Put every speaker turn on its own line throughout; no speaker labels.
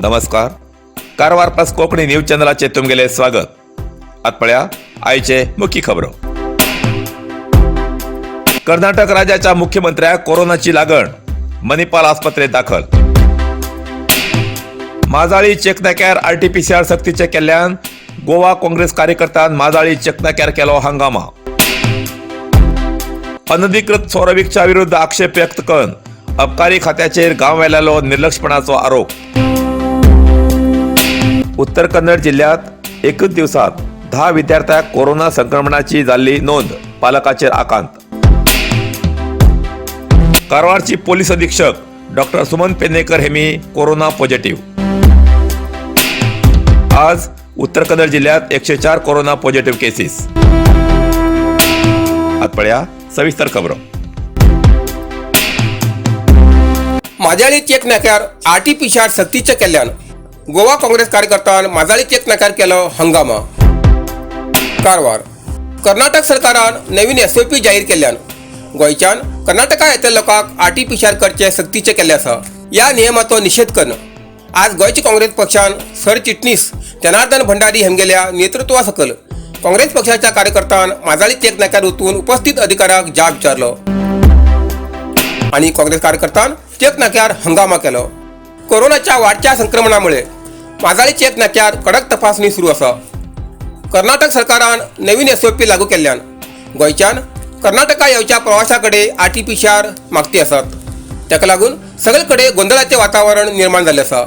नमस्कार. Karwar plus Konkani news चॅनलाचे तुमगेले स्वागत. आतपळ्या आयचे मुख्य खबरो. कर्नाटक राज्याच्या मुख्यमंत्र्याक कोरोनाची लागण, मणिपाल आस्पत्रेत दाखल. माजाळी चेकनाक्यार आरटीपीसीआर सक्तीचे केल्ल्यान गोवा काँग्रेस कार्यकर्त्यान माजाळी चेकनाक्यार केलो हंगामा. अनधिकृत सोरविकच्या विरुद्ध आक्षेप व्यक्त करून अबकारी खात्याचेर गांव वेल्यालो निर्लक्षपणाचो आरोप. उत्तर कन्नड जिल्ह्यात एकच दिवसात 10 विद्यार्थ्यांक कोरोना संक्रमणाची जाल्ली नोंद, पालकाचेर आकांत. कारवारची पोलीस अधीक्षक डॉक्टर सुमन पेडणेकर हेमी कोरोना पॉझिटिव्ह. आज उत्तर कन्नड जिल्ह्यात 104 कोरोना पॉझिटिव्ह केसेस. आतपळ्या सविस्तर खबरो.
माजाळी चेक नाक्यार आरटीपीसीआर सक्तीचे केल्ल्यान गोवा काँग्रेस कार्यकर्त्यान माजाळी चेक नाक्यार केलो हंगामा. कारवार. कर्नाटक सरकारान नवीन SOP जाहीर केल्ल्यान गोंयच्यान कर्नाटका येतल्या लोकांक आरटीपीसीआर करचे सक्तीचे केल्ले आसा. ह्या नियमाचो निषेध करून आज गोंयचे काँग्रेस पक्षान सरचिटणीस जनार्दन भंडारी हेमगेल्या नेतृत्वा सकल काँग्रेस पक्षाच्या कार्यकर्त्यान माजाळी चेक नाक्यार वचून उपस्थित अधिकाऱ्याक जाब विचारलो आणि काँग्रेस कार्यकर्त्यान चेक नाक्यार हंगामा केलो. कोरोनाच्या वाढत्या संक्रमणामुळे माजाळी चेक नाक्यार कडक तपासणी सुरू आसा. कर्नाटक सरकारान नवीन SOP लागू केल्ल्यान गोंयच्यान कर्नाटका येवच्या प्रवाशाकडे आरटीपीसीआर मागती आसात. ताका लागून सगळे कडेन गोंधळाचे वातावरण निर्माण जाल्ले आसा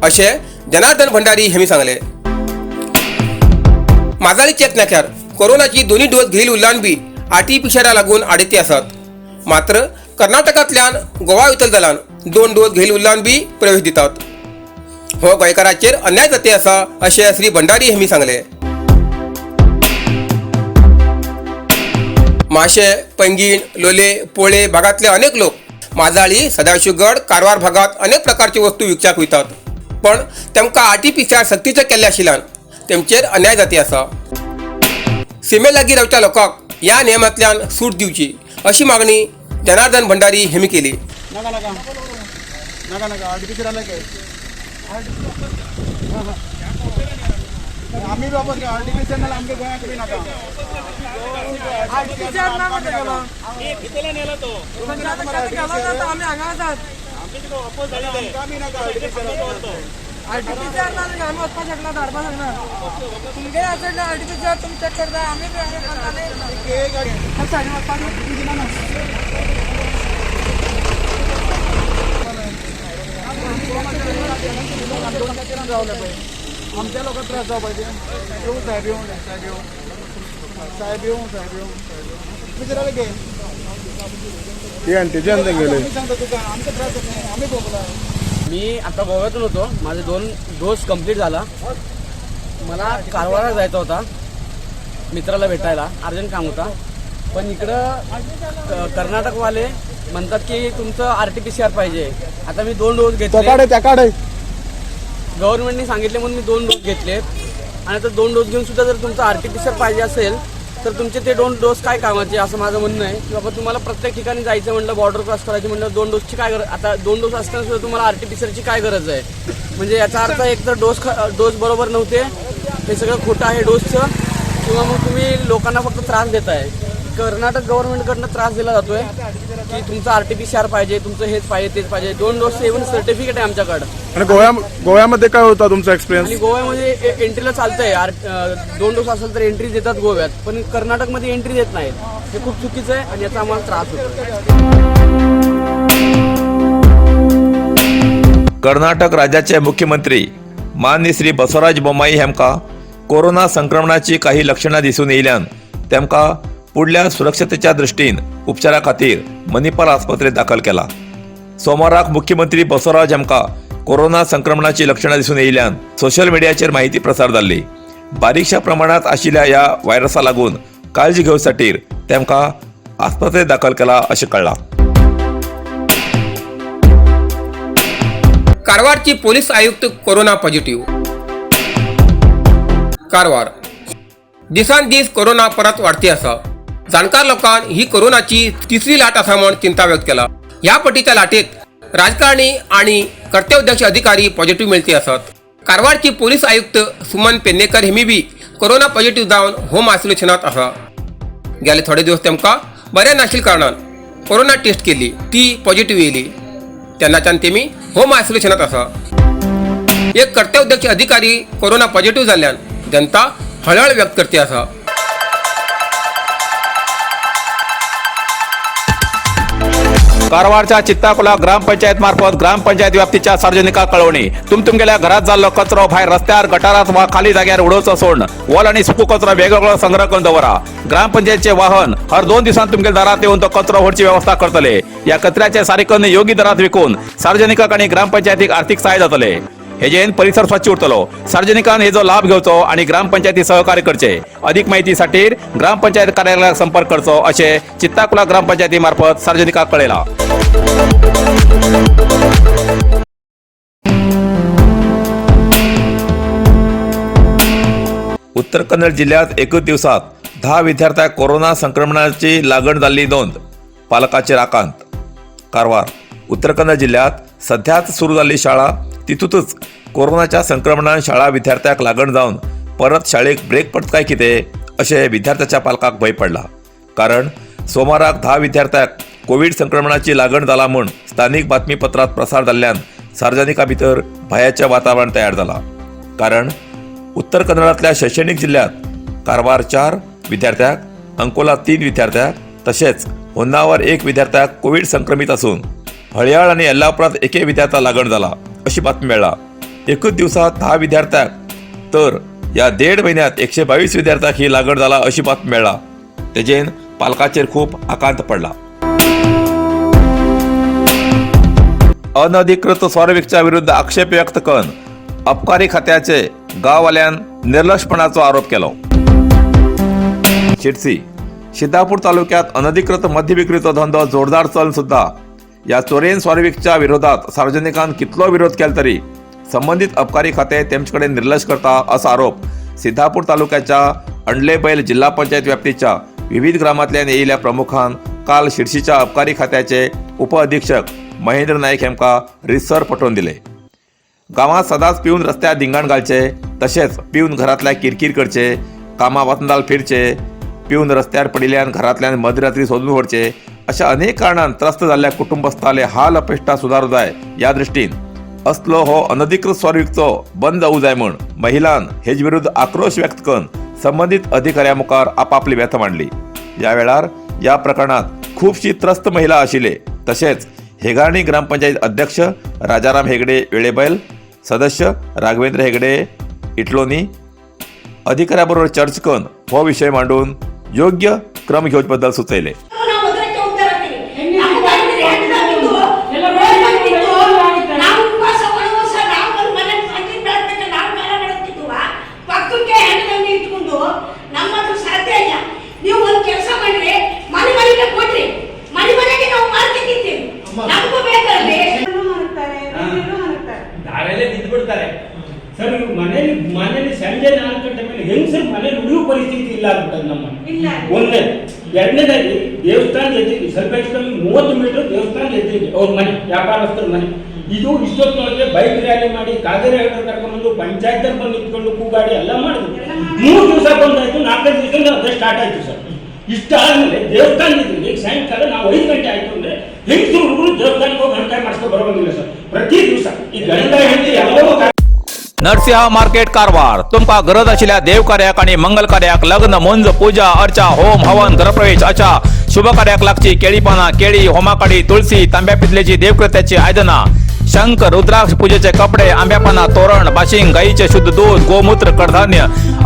अशें जनार्दन भंडारी हेमी सांगले. माजाळी चेक नाक्यार कोरोनाची दोन्ही डोस घेयले उरल्यान बी आरटीपीसीआर लागून आडती आसात. मात्र कर्नाटकांतल्यान गोवा येतले जाल्यान 2 डोस घेयले उरल्यान बी प्रवेश दितात. हो गोंयकारांचेर अन्याय जाती आसा अशें श्री भंडारी हेमी सांगले. माशे, पैंगीण, लोले, पोळे भागातले अनेक लोक माजाळी, सदाशिवगड, कारवार भागात अनेक प्रकारची वस्तू विकच्याक वयतात. पण तेमकां आरटीपीसीआर सक्तीचे केल्ले आशिल्ल्यान तेमचेर अन्याय जाती आसा. सीमे लागीं रावच्या लोकांक ह्या नियमांतल्यान सूट दिवची अशी मागणी जनार्दन भंडारी हेमी केली.
आम्ही बाबा आरटीपीसीआर नाला आमच्या गोंयाक बी नाका. आरटीपीसीआर ना मध्ये गेलो कितेला नेला तो पंचायत गेलो ना आम्ही हांगा आसात. आमचे कितें ऑपोज झाले आम्ही नाका आरटीपीसीआर ना आम्ही वचपाक शकना, धाडपाक शकना. तुमगे आसले आरटीपीसीआर तुमी चेक करता, आम्ही बी हांगा करताले. एक गाडी साडी वचपाक दिना ना. आमच्या लोकांना त्रास जावं पाहिजे. येऊन साहेब येऊन साहेब येऊन साहेब येऊन साहेब येऊन विचारायला घे गेले सांगतो तुका आमचा त्रास होत नाही. आम्ही बोलला.
मी आता गोव्यातून होतो. माझे 2 डोस कंप्लीट झाला. मला कारवारला जायचा होता मित्राला भेटायला, अर्जंट काम होता. पण इकडं कर्नाटकवाले म्हणतात की तुमचं आरटीपीसीआर पाहिजे. आता मी 2 डोस घेतले. गव्हर्नमेंटने सांगितले म्हणून मी 2 डोस घेतले. आणि आता 2 डोस घेऊन सुद्धा जर तुमचं आरटीपीसीआर पाहिजे असेल तर तुमचे ते 2 डोस काय कामाचे असं माझं म्हणणं आहे. की बाबा तुम्हाला प्रत्येक ठिकाणी जायचं म्हणलं, बॉर्डर क्रॉस करायची म्हणलं 2 डोसची काय गरज. आता 2 डोस असताना सुद्धा तुम्हाला आरटीपीसीआरची काय गरज आहे. म्हणजे याचा अर्थ एक तर डोस बरोबर नव्हते, हे सगळं खोटं आहे डोसचं, किंवा मग तुम्ही लोकांना फक्त त्रास देत आहे. कर्नाटक गव्हर्नमेंटकडनं त्रास दिला जातोय की तुमचं आरटीपीसीआर पाहिजे, तुमचं हेच पाहिजे तेच पाहिजे. 2 डोसचं इव्हन सर्टिफिकेट आहे आमच्याकडं.
आणि गोव्यामध्ये काय होता तुमचा एक्सपिरियन्स?
आणि गोव्यामध्ये एंट्रीला चालतंय. 2 डोस असेल तर एंट्री देतात गोव्यात, पण कर्नाटकमध्ये एंट्री देत नाहीत. हे खूप चुकीचं आहे आणि याचा आम्हाला त्रास होतो.
कर्नाटक राज्याचे मुख्यमंत्री माननीय श्री बसवराज बोम्माई हेमका कोरोना संक्रमणाची काही लक्षणां दिसून येयल्यान तेमकां पुढल्या सुरक्षतेच्या दृष्टीन उपचारा खातीर मणिपाल आस्पत्रेत दाखल केला. सोमाराक मुख्यमंत्री बसवराज हेमका कोरोना संक्रमणाची लक्षणां दिसून येयल्यान सोशल मिडियाचेर माहिती प्रसार जाल्ली. बारीकशा प्रमाणात आशिल्ल्या ह्या व्हायरसा लागून काळजी घेवसाठी तेमकां आस्पत्रेत दाखल केला अशें कळ्ळां.
कारवारची पोलीस आयुक्त कोरोना पॉझिटिव्ह. कारवार. दिसान दीस कोरोना परत वाढती आसा. जाणकार लोकांनी ही कोरोनाची 3री लाट आसा म्हूण चिंता व्यक्त केला. ह्या पटीच्या लाटेत राजकारणी आणि कर्तव्यदक्ष अधिकारी पॉझिटिव्ह मेळटी आसात. कारवारची पोलीस आयुक्त सुमन पेडणेकर हेमी बी कोरोना पॉझिटिव्ह जावन होम आयसोलेशनात आसा. गेले थोडे दिवस तेमकां बरें नाशिल्ल्या कारणान कोरोना टेस्ट केली, ती पॉझिटिव्ह येयली. तेन्नाच्यान तेमी होम आयसोलेशनात आसा. एक कर्तव्यदक्ष अधिकारी कोरोना पॉझिटिव्ह जाल्ल्यान जनता हळहळ व्यक्त करते आसा.
कारवारच्या चित्ताकुला ग्रामपंचायत मार्फत ग्रामपंचायत व्याप्तीच्या सार्वजनिकांक कळवणी. तुमगेल्या घरात जाल्लो कचरो भायर रस्त्यार, गटारात वा खाली जाग्यार उडोवचो सोडून वोल आणि सुको कचरो वेगवेगळो संग्रह करून दवरा. ग्रामपंचायतचे वाहन हर 2 दिवसांत तुमगेल्या दारात येऊन तो कचरो व्हरची व्यवस्था करतले. या कचऱ्याचे सारेकन योग्य दरात विकून सार्वजनिकांक आणि ग्रामपंचायतीक आर्थिक सहाय्य जातले. हेजेन परिसर स्वच्छ उरतलो. सार्वजनिकांन हेजो लाभ घेवचो आणि ग्रामपंचायती सहकार्य करचे. अधिक माहिती साठी ग्रामपंचायत कार्यालयाक संपर्क करचो असे चित्ताकुला ग्रामपंचायती मार्फत सार्वजनिकांक कळयला. उत्तर कन्नड जिल्ह्यात एकच दिवसात 10 विद्यार्थ्यांक कोरोना संक्रमणाची लागण झाली नोंद. पालकाचेर आकांत. कारवार. उत्तर कन्नड जिल्ह्यात सध्याच सुरू झाली शाळा तितूतच कोरोनाच्या संक्रमणान शाळा विद्यार्थ्याक लागण जावन परत शाळेक ब्रेक पडत काय कितें अशें विद्यार्थ्याच्या पालकाक भंय पडला. कारण सोमाराक 10 विद्यार्थ्यांक कोविड संक्रमणाची लागण जाला म्हूण स्थानीक बातमीपत्रांत प्रसार जाल्ल्यान सार्वजनिकां भितर भयाचें वातावरण तयार जालां. कारण उत्तर कन्नडांतल्या शैक्षणीक जिल्ह्यात कारवार 4 विद्यार्थ्यांक, अंकोला 3 विद्यार्थ्यांक तशेंच होन्नावर 1 विद्यार्थ्याक कोविड संक्रमित असून हळयाळ आनी येल्लापुरांत एके विद्यार्थ्याक लागण जाला अशी बातमी मेळ्ळा. एकच दिवसात 10 विद्यार्थ्यांक तर या 1.5 म्हयन्यात 122 विद्यार्थ्यांक ही लागण जाला अशी बातमी मेळ्ळा. तेजेन पालकाचेर खूब आकांत पडला. अनधिकृत स्वारविकच्या विरुद्ध आक्षेप व्यक्त करून अबकारी खात्याचे गांववाल्यांन निर्लक्षपणाचो आरोप केलो. शिरसी. सिद्धापूर तालुक्यात अनधिकृत मद्य विक्रीचो धंदो जोरदार चलन सुद्धा या चोरेन स्वारविकच्या विरोधात सार्वजनिकांन कितलो विरोध केला तरी संबंधित अबकारी खाते तेमचे कडेन निर्लक्ष करता असा आरोप सिद्धापूर तालुक्याच्या अंडलेबैल जिल्हा पंचायत व्याप्तीच्या विविध ग्रामांतल्यान येयिल्ल्या प्रमुखान काल शिरसीच्या अबकारी खात्याचे उपअधीक्षक महेंद्र नाईक हेमकां रिसर पटोवन दिले. गांवांत सदांच पिवन रस्त्यार धिंगाण घालचे, तशेंच पिवन घरांतल्या किरकिर करचे, कामां वतनाल फिरचे, पिवन रस्त्यार पडिल्ल्यान घरांतल्यान मध्यरात्री सोदून व्हरचे अशा अनेक कारणांन त्रस्त जाल्ल्या कुटुंबस्थाले हाल अपेष्टा सुदारूं जाय या दृश्टीन असलो हो अनधिकृत स्वारविकचो बंद जावूं जाय म्हूण महिलान हेजे विरुद्ध आक्रोश व्यक्त करून संबंधीत अधिकाऱ्या मुखार आपापली व्यथ मांडली. ह्या वेळार ह्या प्रकरणात खुबशी त्रस्त महिला आशिल्ले. तशेंच हेगार्णी ग्रामपंचायत अध्यक्ष राजाराम हेगडे वेळेबैल, सदस्य राघवेंद्र हेगडे इटलोनी अधिकाऱ्या बरोबर चर्चा करून हो विषय मांडून योग्य क्रम घेवचे बद्दल सुचयले.
ಸರ್ ಮನೇಲಿ ಸಂಜೆ 4 ಗಂಟೆ ಮೇಲೆ ಹೆಂಗ್ ಸರ್ ಮನೇಲಿ ಉಳಿಯುವ ಪರಿಸ್ಥಿತಿ ಇಲ್ಲ ಆಗ್ಬಿಟ್ಟದ ನಮ್ಮ. ಒಂದೇ. ಎರಡನೇದಾಗಿ ದೇವಸ್ಥಾನ ಎದ್ದಿದ್ವಿ, ಸ್ವಲ್ಪ ಹೆಚ್ಚು ಕಮ್ಮಿ 30 ಮೀಟರ್ ದೇವಸ್ಥಾನ ಎದ್ದಿದ್ವಿ ಅವ್ರ ಮನೆ, ವ್ಯಾಪಾರಸ್ಥರ ಮನೆ. ಇದು ಇಷ್ಟೊತ್ತಿನೊಳಗೆ ಬೈಕ್ ರ್ಯಾಲಿ ಮಾಡಿ ಕಾಗೇರಿ ಹೆಗಡೆ ಕರ್ಕೊಂಡ್ಬಂದು ಪಂಚಾಯತ್ ಬಂದು ನಿಂತ್ಕೊಂಡು ಕೂಗಾಡಿ ಎಲ್ಲ ಮಾಡಿದ್ವಿ. 3 ದಿವಸ ಬಂದಾಯ್ತು, 4 ದಿವಸ ಅದೇ ಸ್ಟಾರ್ಟ್ ಆಯ್ತು ಸರ್. ಇಷ್ಟ ಆದ್ಮೇಲೆ ದೇವಸ್ಥಾನ ಇದ್ವಿ. ಈಗ ಸಾಯಂಕಾಲ ನಾವು 5 ಗಂಟೆ ಆಯ್ತು ಅಂದ್ರೆ ಹೆಂಗಸರು ಹುಡುಗರು ದೇವಸ್ಥಾನಕ್ಕೆ ಹೋಗಿ ಗಂಟೆ ಮಾಡಿಸ್ಕೊ ಬರೋಂಗಿಲ್ಲ ಸರ್. ಪ್ರತಿ ದಿವಸ ಈ ಗಂಡ ಹೆಂಡತಿ ಎಲ್ಲವೂ
नरसिंह मार्केट कारवार. तुमका गरज आशिल्ल्या देव कार्याक आणि मंगल कार्याक, लग्न, मुंज, पूजा, अर्चा, होम, हवन, गृहप्रवेश अशा शुभ कार्याक लागची केळी पानां, केळी, होमाकाडी, तुळशी, तांब्या पितलेची देवकृत्याची आयदनां, शंख, रुद्राक्ष पूजेचे कपडे, आंब्या पानां, तोरण, बाशिंग, गाईचे शुद्ध दूध, गोमूत्र, कडधान्य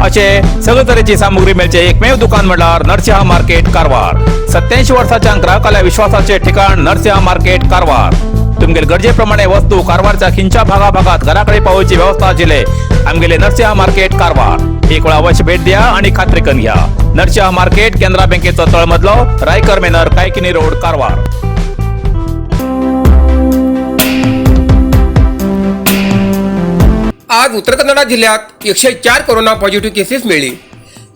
असे सगळे तरेची सामुग्री मेळचे एकमेव दुकान म्हणल्यार नरसिंह मार्केट कारवार. 87 वर्सांच्या ग्राहकाल्या विश्वासाचे ठिकाण नरसिंह मार्केट कारवार. तुमगेल गरजेप्रमाणे वस्तू कारवारच्या खिंच्या भागाभागात घराकडे पावोवची व्यवस्था आशिल्ले आमगेले नरसिंह मार्केट कारवार. एक वेळ अवश्य भेट द्या आणि खात्री करून घ्या. नरसिंह मार्केट केंद्रा बँकेचो तळमजलो, रायकर मेनर, कायकिनी रोड, कारवार.
आज उत्तर कन्नडा जिल्ह्यात 104 कोरोना पॉझिटिव्ह केसेस मिळली.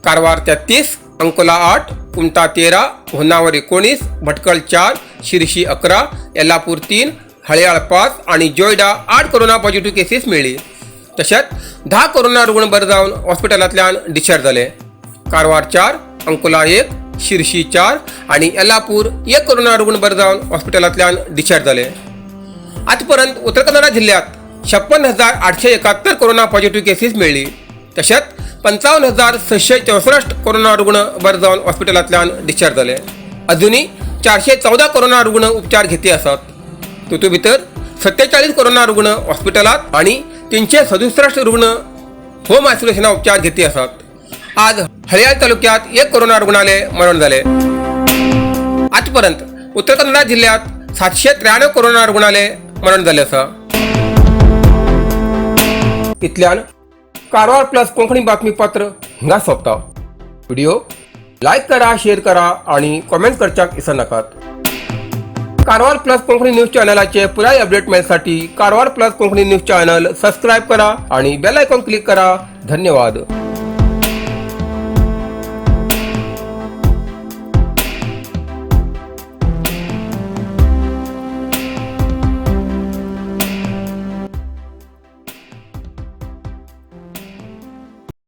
कारवार 33, अंकोला 8, कुमटा 13, होन्नावर 19, भटकळ 4, शिरशी 11, येल्लापूर 3, हळयाळ 5 आणि जोयडा 8 कोरोना पॉझिटिव्ह केसेस मेळ्ळी. तशेंच 10 कोरोना रुग्ण बरे जावन हॉस्पिटलांतल्यान डिस्चार्ज जाले. कारवार 4, अंकोला 1, शिरशी 4 आणि येल्लापूर 1 कोरोना रुग्ण बरे जावन हॉस्पिटलांतल्यान डिस्चार्ज जाले. आजपर्यंत उत्तर कन्नडा जिल्ह्यात 56,871 कोरोना पॉझिटिव्ह केसेस मेळ्ळी. तशेंच 55,664 कोरोना रुग्ण बरे जावन हॉस्पिटलांतल्यान डिस्चार्ज जाले. अजूनही 414 कोरोना रुग्ण उपचार घेती आसात. तातूंत भितर 47 कोरोना रुग्ण हॉस्पिटलात आणि 367 रुग्ण होम आयसोलेशनात उपचार घेती आसात. आज हळयाळ तालुक्यात 1 कोरोना रुग्णालय मरण जाले. आजपर्यंत उत्तर कन्नडा जिल्ह्यात 793 कोरोना रुग्णालय मरण जाले आसा. इतल्यान कारवार प्लस कोंकणी बातमीपत्र हिंगा सोंपता. व्हिडिओ लाईक करा, शेअर करा आणि कमेंट करच्याक विसरू नाकात. कारवार प्लस कोंकणी न्यूज चॅनलाचे पुराय अपडेट मेळसाठी Karwar plus Konkani news channel subscribe करा आणि बेल आयकॉन क्लिक करा. धन्यवाद.